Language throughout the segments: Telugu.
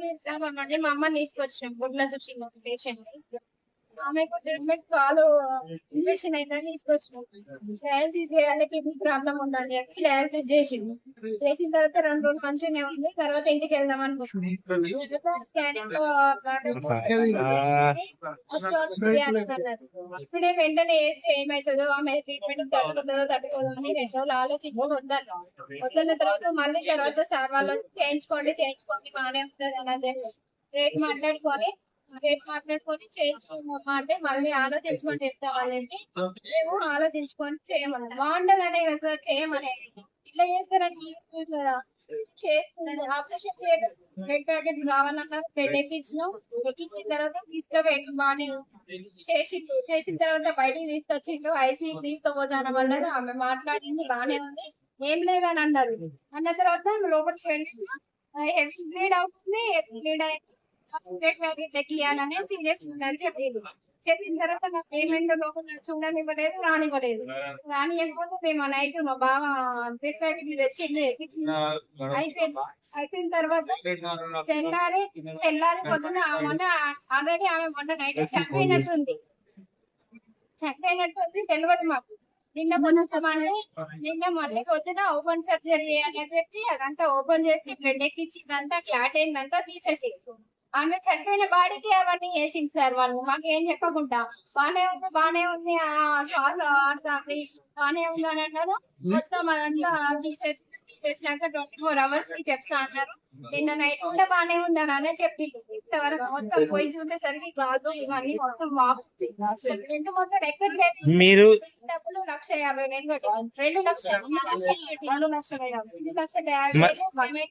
తీస్తామనండి మా అమ్మని తీసుకొచ్చినాం గుడ్ల సుషి పేషెంట్ ఆమెకు ట్రీట్మెంట్ కాలు ఇన్ఫెక్షన్ అయిందని తీసుకొచ్చినాం. డయాలసిస్ చేయాలి, కిడ్నీ ప్రాబ్లం ఉందని చెప్పి డయాలసిస్ చేసింది. చేసిన తర్వాత 2 రోజులు మంచిగానే ఉంది. తర్వాత ఇంటికి వెళ్దాం అనుకుంటున్నాం. స్కానింగ్ ఇప్పుడే వెంటనే వేస్తే ఏమవుతుందో, ఆమె ట్రీట్మెంట్ తట్టుకుంటుందో తట్టుకోదో అని 2 రోజులు ఆలోచించుకొని వద్దన్న తర్వాత మళ్ళీ సార్ వాళ్ళు చేయించుకోండి బాగానే ఉంటుంది అని చెప్పి రేట్ మాట్లాడుకొని చేయించుకున్నామా అంటే మళ్ళీ ఆలోచించుకొని చెప్తామని చెప్పి మేము ఆలోచించుకొని చేయమన్నాం. బాగుంటది అనే కదా చేయమనేది. ఇట్లా చేస్తారని చేస్తున్నారు. ఆపరేషన్ చేయడం బ్లడ్ ప్యాకెట్ కావాలన్నారు. బ్లడ్ ఎక్కించినాం. ఎక్కించిన తర్వాత తీసుకుపోయి బాగానే చేసిన తర్వాత బయటికి తీసుకొచ్చిండు. ఐసీయూకి తీసుకుపోతానమన్నారు. ఆమె మాట్లాడింది బాగానే ఉంది, ఏం లేదని అన్నారు. అన్న తర్వాత లోపలికి వెళ్ళి హెవీ బ్లీడ్ అవుతుంది, బ్లీడ్ అయితే బ్లడ్ ప్యాకెట్ ఎక్కియాలని సీరియస్ ఉందని చెప్పిన తర్వాత నాకు ఏమైందో లోపల చూడనివ్వలేదు, రానివ్వలేదు. రానియకపోతే మేము నైట్ మా బావ బ్లడ్ ప్యాకెట్ తెచ్చింది. అయిపోయిన తర్వాత తెల్లారి పొద్దున ఆల్రెడీ ఆమె మొన్న నైట్ చనిపోయినట్టుంది తెలియదు మాకు. నిన్న మళ్ళీ పొద్దున ఓపెన్ సర్జరీ చేయాలని చెప్పి అదంతా ఓపెన్ చేసి బ్లడ్ ఎక్కించి ఇదంతా క్లాట్ అయిందంతా తీసేసి ఆమె చనిపోయిన బాడీకి అవన్నీ చేసింది సార్ వాళ్ళు. మాకు ఏం చెప్పకుండా బానే ఉంది శ్వాస ఆడుతుంది బానే ఉంది అని అన్నారు. మొత్తం అదంతా తీసేసినాక 24 hours కి చెప్తా అన్నారు. నిన్న నైట్ కూడా బానే ఉందని అనే చెప్పిండు. ఇంతవరకు మొత్తం పోయి చూసేసరికి గాజు ఇవన్నీ మొత్తం వాపుస్తాయి. రెండు మొత్తం ఎక్కట్లేదు. మీరు డబ్బులు 1,50,000 కట్టి 2,50,000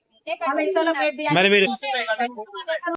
మరి మీరు